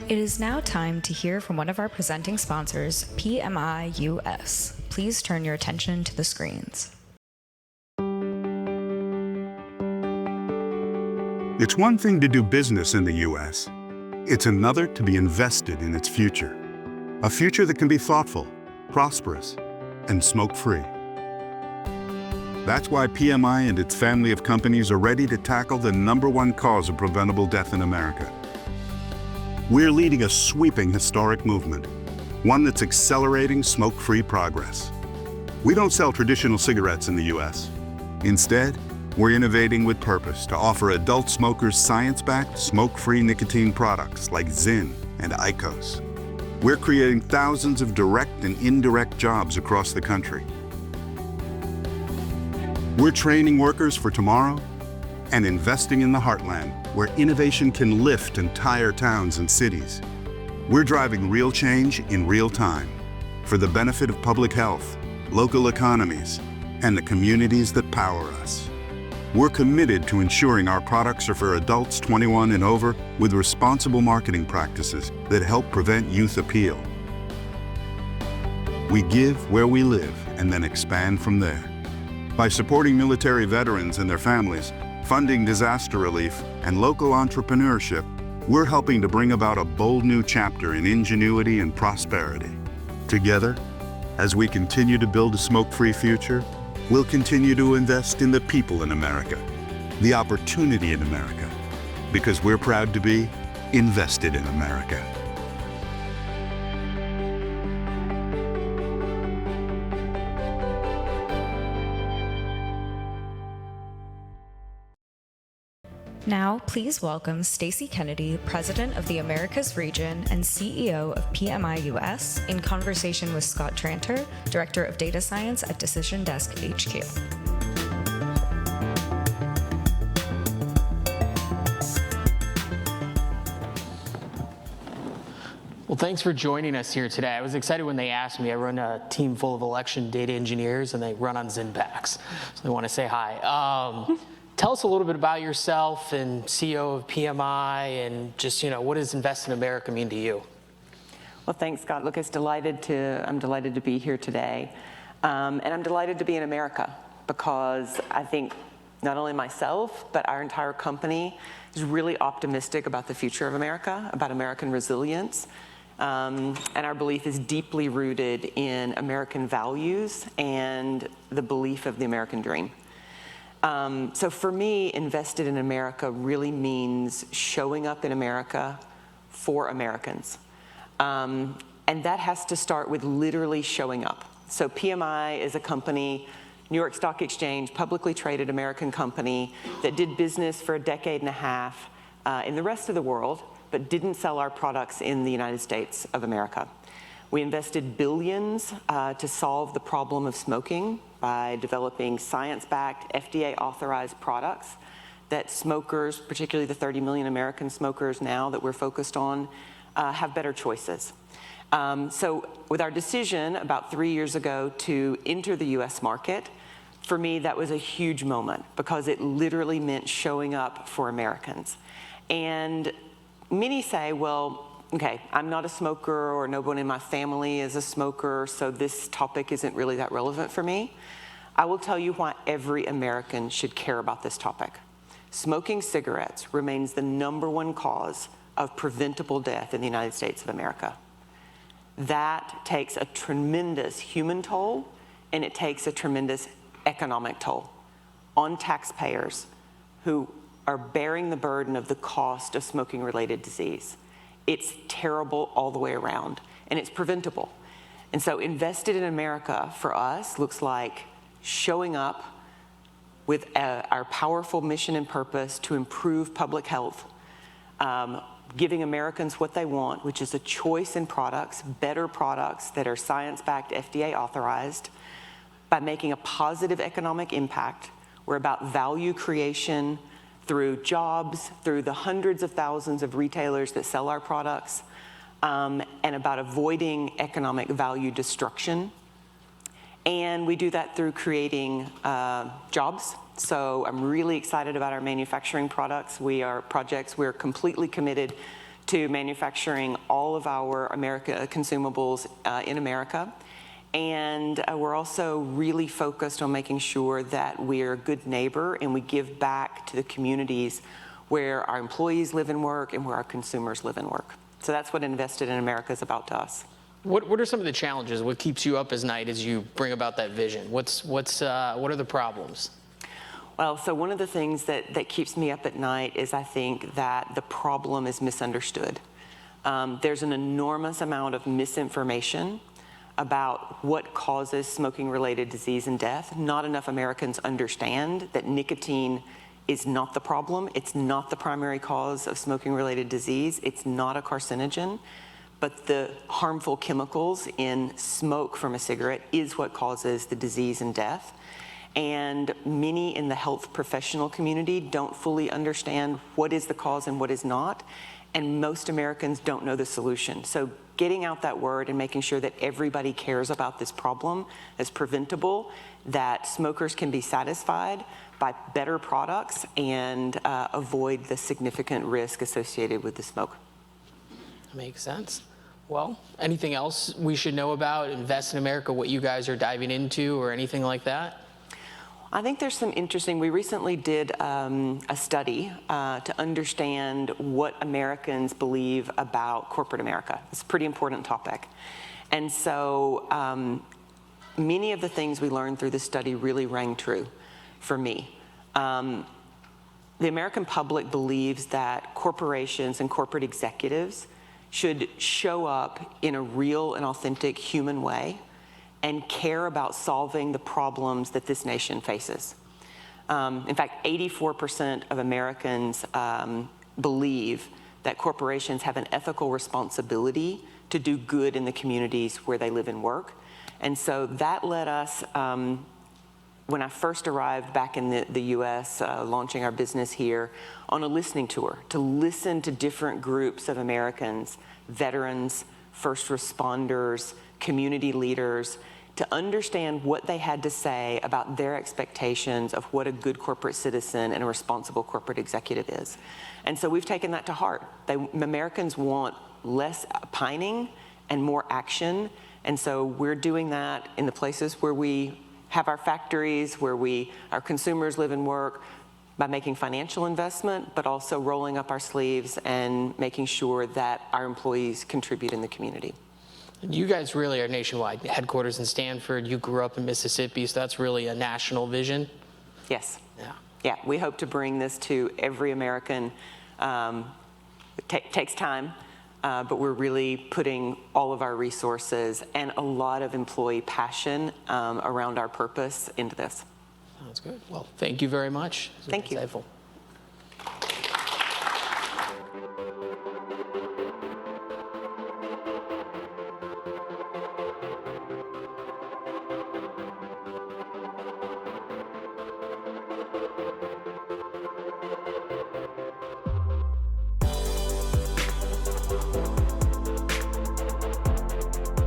It is now time to hear from one of our presenting sponsors, PMI US. Please turn your attention to the screens. It's one thing to do business in the U.S. It's another to be invested in its future. A future that can be thoughtful, prosperous, and smoke-free. That's why PMI and its family of companies are ready to tackle the #1 cause of preventable death in America. We're leading a sweeping historic movement, one that's accelerating smoke-free progress. We don't sell traditional cigarettes in the U.S. Instead, we're innovating with purpose to offer adult smokers science-backed, smoke-free nicotine products like Zyn and IQOS. We're creating thousands of direct and indirect jobs across the country. We're training workers for tomorrow and investing in the heartland, where innovation can lift entire towns and cities. We're driving real change in real time for the benefit of public health, local economies, and the communities that power us. We're committed to ensuring our products are for adults 21 and over with responsible marketing practices that help prevent youth appeal. We give where we live and then expand from there. By supporting military veterans and their families, funding disaster relief, and local entrepreneurship, we're helping to bring about a bold new chapter in ingenuity and prosperity. Together, as we continue to build a smoke-free future, we'll continue to invest in the people in America, the opportunity in America, because we're proud to be invested in America. Now, please welcome Stacey Kennedy, President of the Americas Region and CEO of PMI US, in conversation with Scott Tranter, Director of Data Science at Decision Desk HQ. Well, thanks for joining us here today. I was excited when they asked me. I run a team full of election data engineers, and they run on Zyn packs, so they want to say hi. Tell us a little bit about yourself and CEO of PMI, and just, what does Invest in America mean to you? Well, thanks, Scott. Look, I'm delighted to be here today. And I'm delighted to be in America because I think not only myself, but our entire company is really optimistic about the future of America, about American resilience. And our belief is deeply rooted in American values and the belief of the American dream. So for me, invested in America really means showing up in America for Americans. And that has to start with literally showing up. So PMI is a company, New York Stock Exchange, publicly traded American company that did business for a decade and a half in the rest of the world, but didn't sell our products in the United States of America. We invested billions to solve the problem of smoking by developing science-backed, FDA-authorized products that smokers, particularly the 30 million American smokers now that we're focused on, have better choices. So with our decision about 3 years ago to enter the US market, for me that was a huge moment because it literally meant showing up for Americans. And many say, well, okay, I'm not a smoker or no one in my family is a smoker, so this topic isn't really that relevant for me. I will tell you why every American should care about this topic. Smoking cigarettes remains the #1 cause of preventable death in the United States of America. That takes a tremendous human toll, and it takes a tremendous economic toll on taxpayers who are bearing the burden of the cost of smoking-related disease. It's terrible all the way around, and it's preventable. And so invested in America for us looks like showing up with our powerful mission and purpose to improve public health, giving Americans what they want, which is a choice in products, better products that are science-backed, FDA-authorized, by making a positive economic impact. We're about value creation through jobs, through the hundreds of thousands of retailers that sell our products, and about avoiding economic value destruction. And we do that through creating jobs. So I'm really excited about our manufacturing projects. We're completely committed to manufacturing all of our consumables in America. And we're also really focused on making sure that we're a good neighbor and we give back to the communities where our employees live and work and where our consumers live and work. So that's what Invested in America is about to us. What are some of the challenges? What keeps you up as night as you bring about that vision? What are the problems? Well, so one of the things that keeps me up at night is I think that the problem is misunderstood. There's an enormous amount of misinformation about what causes smoking-related disease and death. Not enough Americans understand that nicotine is not the problem. It's not the primary cause of smoking-related disease. It's not a carcinogen. But the harmful chemicals in smoke from a cigarette is what causes the disease and death. And many in the health professional community don't fully understand what is the cause and what is not. And most Americans don't know the solution. So getting out that word and making sure that everybody cares about this problem is preventable, that smokers can be satisfied by better products and avoid the significant risk associated with the smoke. Makes sense. Well, anything else we should know about Invest in America, what you guys are diving into or anything like that? I think there's some interesting, we recently did a study to understand what Americans believe about corporate America. It's a pretty important topic. And so many of the things we learned through this study really rang true for me. The American public believes that corporations and corporate executives should show up in a real and authentic human way and care about solving the problems that this nation faces. In fact, 84% of Americans believe that corporations have an ethical responsibility to do good in the communities where they live and work. And so that led us, when I first arrived back in the US, launching our business here, on a listening tour to listen to different groups of Americans, veterans, first responders, community leaders, to understand what they had to say about their expectations of what a good corporate citizen and a responsible corporate executive is. And so we've taken that to heart. Americans want less pining and more action. And so we're doing that in the places where we have our factories, where our consumers live and work, by making financial investment, but also rolling up our sleeves and making sure that our employees contribute in the community. You guys really are nationwide. Headquarters in Stanford, you grew up in Mississippi, so that's really a national vision. Yes. Yeah. Yeah, we hope to bring this to every American. It takes time, but we're really putting all of our resources and a lot of employee passion around our purpose into this. Sounds good. Well, thank you very much. Thank you. Insightful.